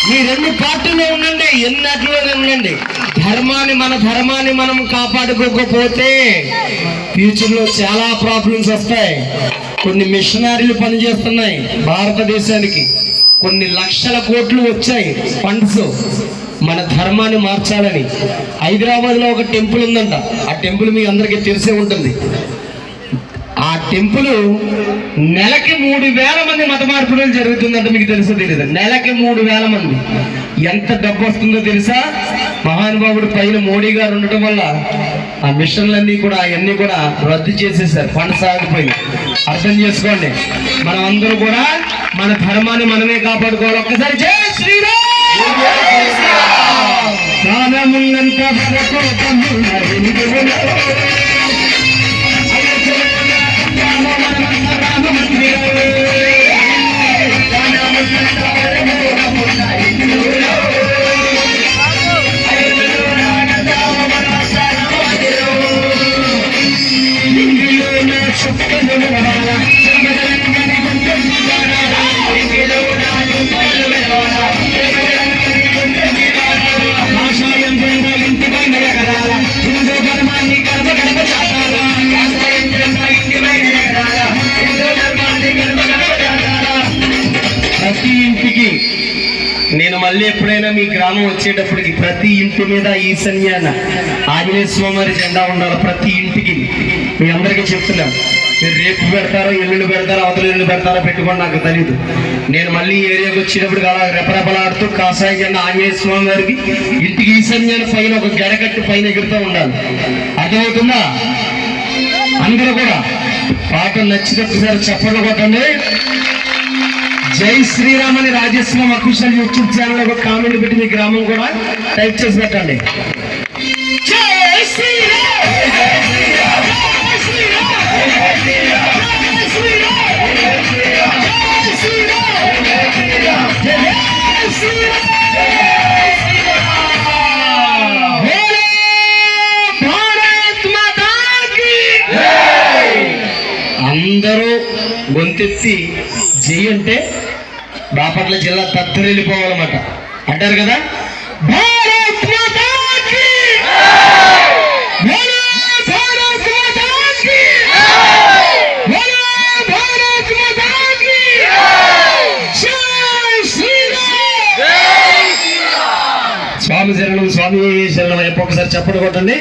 మీ రెండు పార్టీలో ఉండండి, ఎన్నట్లోనే ఉండండి. మన ధర్మాన్ని మనం కాపాడుకోకపోతే ఫ్యూచర్ లో చాలా ప్రాబ్లమ్స్ వస్తాయి. కొన్ని మిషనరీలు పనిచేస్తున్నాయి భారతదేశానికి, కొన్ని లక్షల కోట్లు వచ్చాయి ఫండ్స్ మన ధర్మాన్ని మార్చాలని. హైదరాబాద్ లో ఒక టెంపుల్ ఉందంట, ఆ టెంపుల్ మీ అందరికీ తెలిసే ఉంటుంది. ఆ టెంపుల్ నెలకి 3,000 మంది మత మార్పులు జరుగుతుందంట. మీకు తెలుసో తెలియదు? నెలకి 3,000 మంది. ఎంత డబ్బు వస్తుందో తెలుసా? మహానుభావుడు పైన మోడీ గారు ఉండటం వల్ల ఆ మిషన్లన్నీ కూడా అవన్నీ కూడా రద్దు చేసేసారు, ఫండ్స్ ఆగిపోయి. అర్థం చేసుకోండి, మనం అందరూ కూడా మన ధర్మాన్ని మనమే కాపాడుకోవాలి. ఒక్కసారి జై శ్రీరామ్. ప్రతి ఇంటికి నేను మళ్ళీ ఎప్పుడైనా మీ గ్రామం వచ్చేటప్పటికి ప్రతి ఇంటి మీద ఈశాన్యాన ఆంజనేయ స్వామి జెండా ఉండాలి. ప్రతి ఇంటికి మీ అందరికీ చెప్తున్నాను. మీరు రేపు పెడతారో, ఎల్లుండి పెడతారో, అవతల ఎల్లుండి పెడతారో పెట్టుకోండి, నాకు తెలీదు. నేను మళ్ళీ ఏరియాకి వచ్చేటప్పుడు అలా రెపరెపలాడుతూ కాషాయ జెండా ఆంజనేయ స్వామి గారికి ఇంటికి ఈశాన్యాన పైన ఒక గడకట్టి పైన ఎగురుతూ ఉండాలి. అర్థమవుతుందా? అందరూ కూడా పాట నచ్చినప్పుడు చప్పట్లు కొట్టండి. జై శ్రీరామ్ అని రాజేశ్వరం అఫీషియల్ యూట్యూబ్ ఛానల్ ఒక కామెంట్ పెట్టి మీ గ్రామం కూడా టైప్ చేసి పెట్టండి. జై శ్రీరామ్. అందరూ గొంతెత్తి జై అంటే బాపట్ల జిల్లా తత్తరిల్లిపోవాలన్నమాట. అంటారు కదా, భారత్ మాతా కీ జై, భారత్ మాతా కీ జై, భారత్ మాతా కీ జై శ్రీరామ్. స్వామి శరణం, స్వామి శరణం. ఒక్కసారి చప్పట్లు కొట్టండి.